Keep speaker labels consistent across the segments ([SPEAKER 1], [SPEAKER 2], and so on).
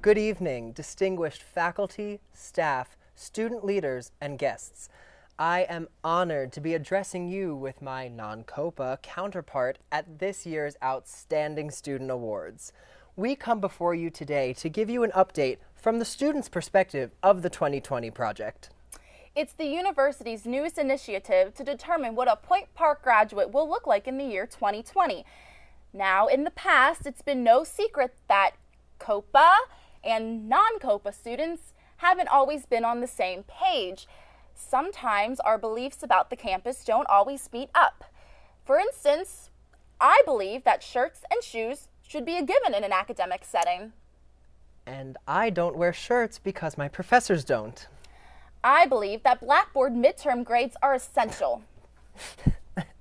[SPEAKER 1] Good evening, distinguished faculty, staff, student leaders, and guests. I am honored to be addressing you with my non-COPA counterpart at this year's Outstanding Student Awards. We come before you today to give you an update from the students' perspective of the 2020 project.
[SPEAKER 2] It's the university's newest initiative to determine what a Point Park graduate will look like in the year 2020. Now, in the past, it's been no secret that COPA and non-COPA students haven't always been on the same page. Sometimes our beliefs about the campus don't always meet up. For instance, I believe that shirts and shoes should be a given in an academic setting.
[SPEAKER 1] And I don't wear shirts because my professors don't.
[SPEAKER 2] I believe that Blackboard midterm grades are essential.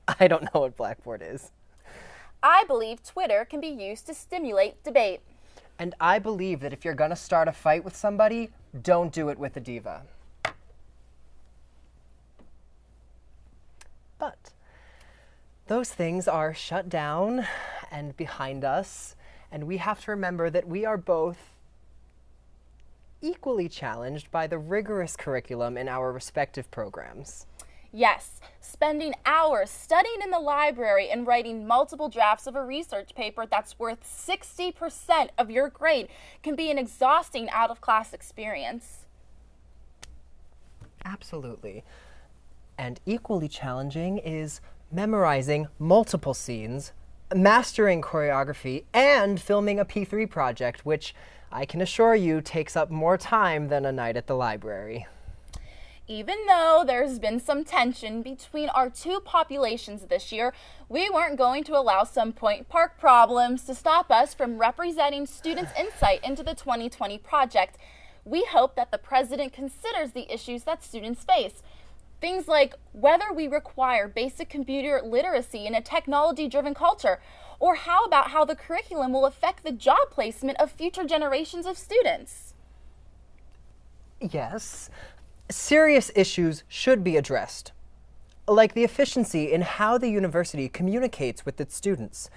[SPEAKER 1] I don't know what Blackboard is.
[SPEAKER 2] I believe Twitter can be used to stimulate debate.
[SPEAKER 1] And I believe that if you're gonna start a fight with somebody, don't do it with a diva. But those things are shut down and behind us, and we have to remember that we are both equally challenged by the rigorous curriculum in our respective programs.
[SPEAKER 2] Yes, spending hours studying in the library and writing multiple drafts of a research paper that's worth 60% of your grade can be an exhausting out-of-class experience.
[SPEAKER 1] Absolutely. And equally challenging is memorizing multiple scenes, mastering choreography, and filming a P3 project, which I can assure you takes up more time than a night at the library.
[SPEAKER 2] Even though there's been some tension between our two populations this year, we weren't going to allow some Point Park problems to stop us from representing students' insight into the 2020 project. We hope that the president considers the issues that students face. Things like whether we require basic computer literacy in a technology-driven culture, or how about how the curriculum will affect the job placement of future generations of students.
[SPEAKER 1] Yes. Serious issues should be addressed, like the efficiency in how the university communicates with its students.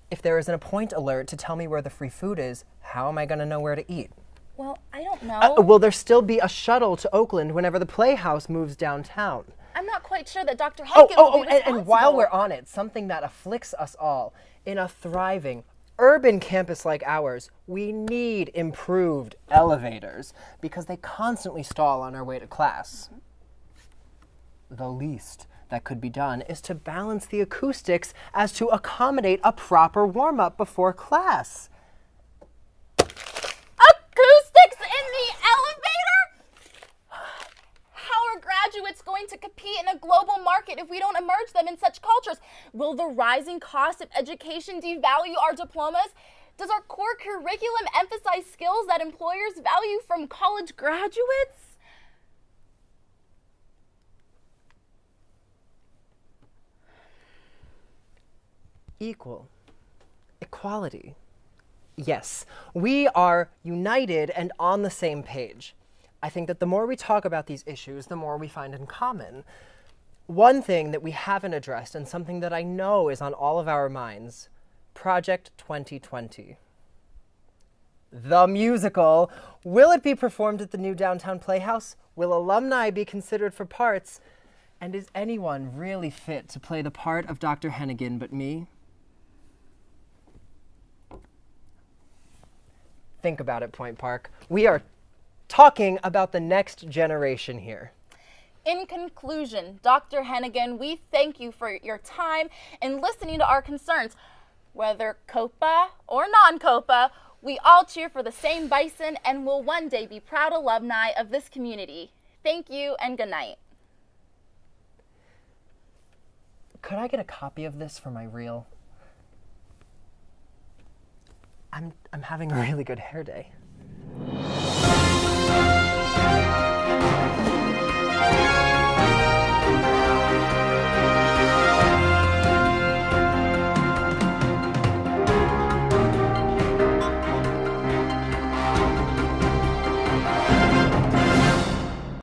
[SPEAKER 1] If there isn't a point alert to tell me where the free food is, how am I going to know where to eat?
[SPEAKER 2] Well, I don't know.
[SPEAKER 1] Will there still be a shuttle to Oakland whenever the Playhouse moves downtown?
[SPEAKER 2] I'm not quite sure that Dr. Hennigan will be responsible.
[SPEAKER 1] And while we're on it, something that afflicts us all, in a thriving, urban campus like ours, we need improved elevators because they constantly stall on our way to class. The least that could be done is to balance the acoustics as to accommodate a proper warm-up before class.
[SPEAKER 2] Acoustics in the elevator? How are graduates going to compete in a global market if we don't immerse them in such cultures? Will the rising cost of education devalue our diplomas? Does our core curriculum emphasize skills that employers value from college graduates?
[SPEAKER 1] Equality. Yes, we are united and on the same page. I think that the more we talk about these issues, the more we find in common. One thing that we haven't addressed, and something that I know is on all of our minds, Project 2020. The musical. Will it be performed at the new downtown Playhouse? Will alumni be considered for parts? And is anyone really fit to play the part of Dr. Hennigan but me? Think about it, Point Park. We are talking about the next generation here.
[SPEAKER 2] In conclusion, Dr. Hennigan, we thank you for your time and listening to our concerns. Whether COPA or non-COPA, we all cheer for the same bison and will one day be proud alumni of this community. Thank you and good night.
[SPEAKER 1] Could I get a copy of this for my reel? I'm having a really good hair day.